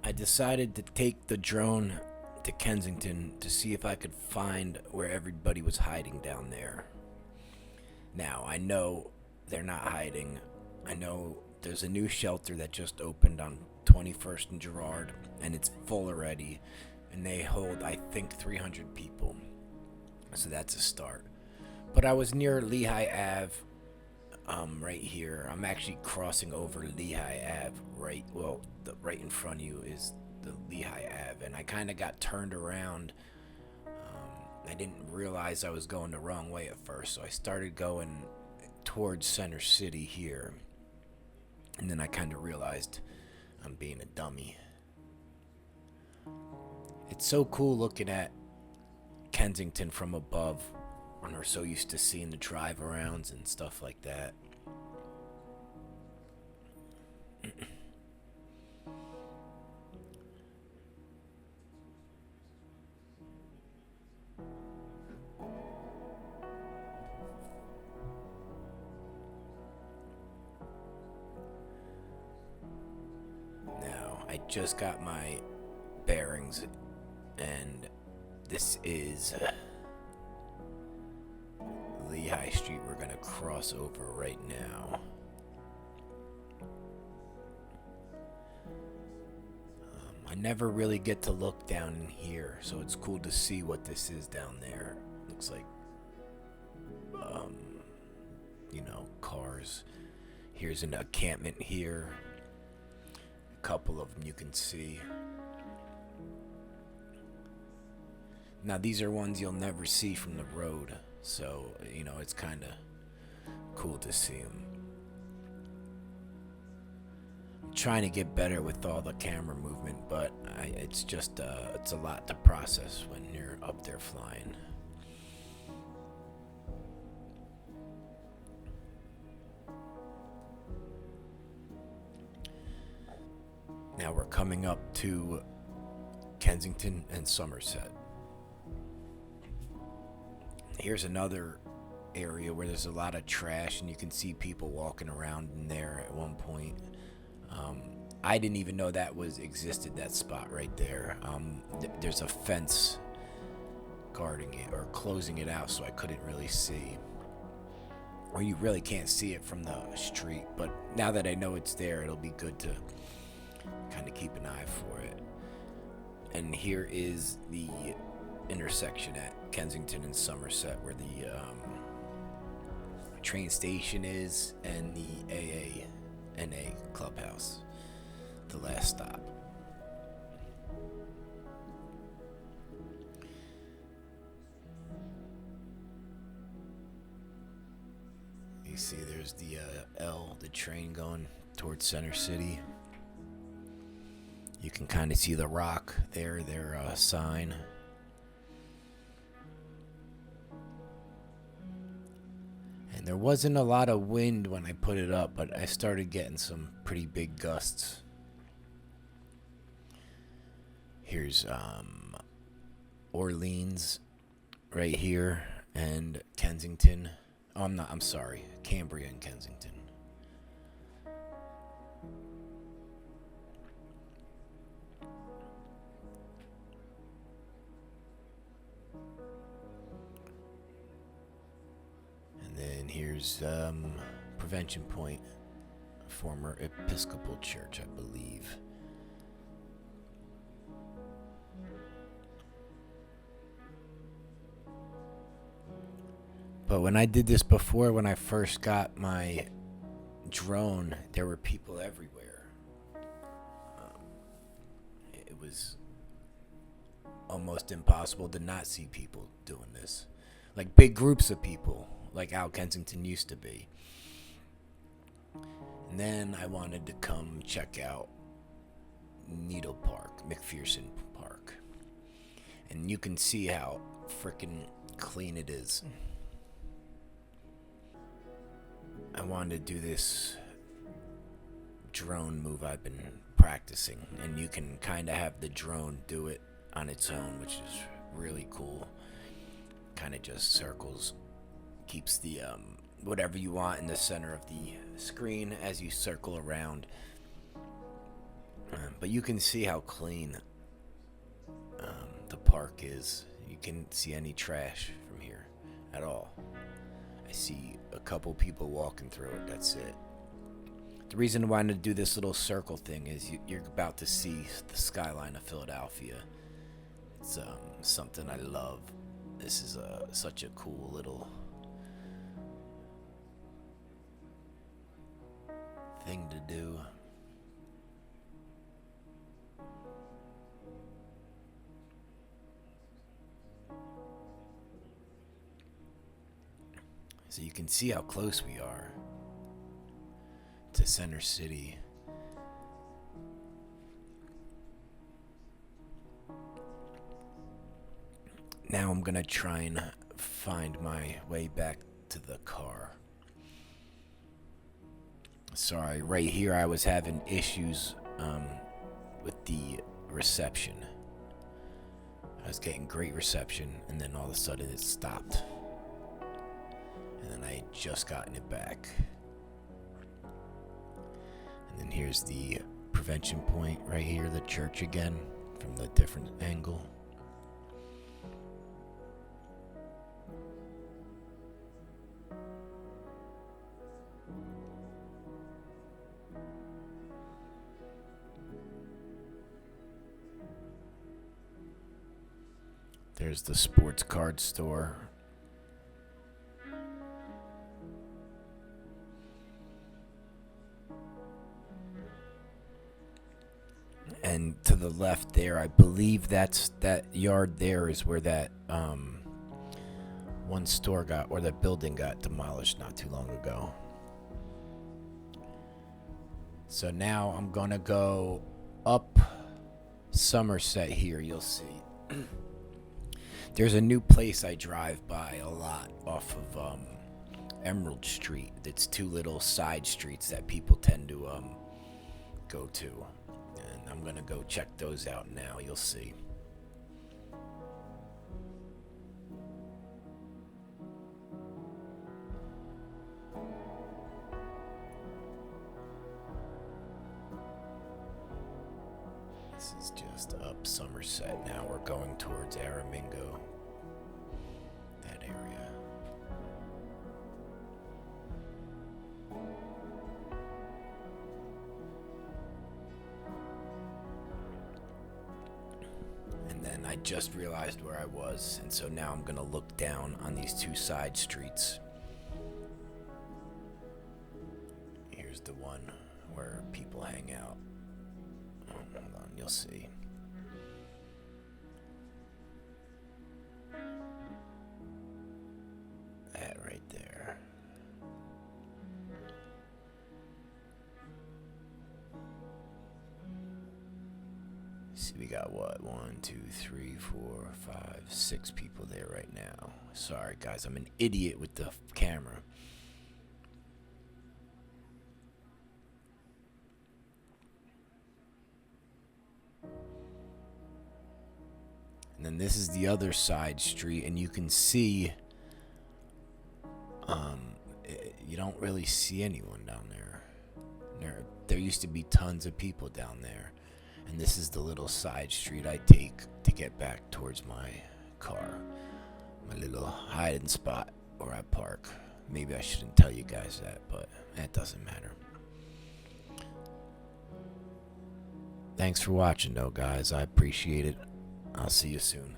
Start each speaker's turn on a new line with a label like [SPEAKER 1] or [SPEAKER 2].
[SPEAKER 1] I decided to take the drone to Kensington to see if I could find where everybody was hiding down there. Now, I know they're not hiding. I know there's a new shelter that just opened on 21st and Girard, and it's full already, and they hold, I think, 300 people. So that's a start. But I was near Lehigh Ave, right here. I'm actually crossing over Lehigh Ave, right? Well, right in front of you is the Lehigh Ave, and I kind of got turned around. I didn't realize I was going the wrong way at first, so I started going towards Center City here, and then I kind of realized I'm being a dummy. It's so cool looking at Kensington from above when we're so used to seeing the drive arounds and stuff like that. Now, I just got my bearings, and this is Lehigh Street. We're gonna cross over right now. I never really get to look down in here, so it's cool to see what this is down there. Looks like, cars. Here's an encampment here. A couple of them you can see. Now, these are ones you'll never see from the road, so, it's kind of cool to see them. I'm trying to get better with all the camera movement, but it's a lot to process when you're up there flying. Now we're coming up to Kensington and Somerset. Here's another area where there's a lot of trash, and you can see people walking around in there at one point. I didn't even know that existed, that spot right there. There's a fence guarding it or closing it out, so I couldn't really see. Or you really can't see it from the street, but now that I know it's there, it'll be good to kind of keep an eye for it. And here is the intersection at Kensington and Somerset where the train station is and the AANA clubhouse, the last stop. You see there's the the train going towards Center City. You can kind of see the rock there, their sign. And there wasn't a lot of wind when I put it up, but I started getting some pretty big gusts. Here's Orleans right here, and Kensington. Oh, I'm sorry, Cambria and Kensington. And then here's Prevention Point, former Episcopal Church, I believe. But when I did this before, when I first got my drone, there were people everywhere. It was almost impossible to not see people doing this. Like big groups of people, like how Kensington used to be. And then I wanted to come check out Needle Park, McPherson Park. And you can see how freaking clean it is. I wanted to do this drone move I've been practicing, and you can kind of have the drone do it on its own, which is really cool. Kind of just circles, keeps the whatever you want in the center of the screen as you circle around. But you can see how clean the park is. You can't see any trash from here at all. I see a couple people walking through it. That's it. The reason I wanted to do this little circle thing is you're about to see the skyline of Philadelphia. It's something I love. This is such a cool little thing to do. So you can see how close we are to Center City. Now I'm gonna try and find my way back to the car. Sorry, right here I was having issues with the reception. I was getting great reception, and then all of a sudden it stopped. And then I had just gotten it back. And then here's the prevention point right here, the church again, from the different angle. There's the sports card store. And to the left there, I believe that yard there is where that one store got, or that building got demolished not too long ago. So now I'm gonna go up Somerset here. You'll see. There's a new place I drive by a lot off of Emerald Street. It's two little side streets that people tend to go to. And I'm going to go check those out now. You'll see. This is just up Somerset now. We're going towards Aramingo, that area. And then I just realized where I was, and so now I'm going to look down on these two side streets. Here's the one where people hang out. Hold on, you'll see. That right there. See, we got what? 1, 2, 3, 4, 5, 6 people there right now. Sorry, guys, I'm an idiot with the camera. And then this is the other side street, and you can see, you don't really see anyone down there. There used to be tons of people down there, and this is the little side street I take to get back towards my car, my little hiding spot where I park. Maybe I shouldn't tell you guys that, but that doesn't matter. Thanks for watching, though, guys. I appreciate it. I'll see you soon.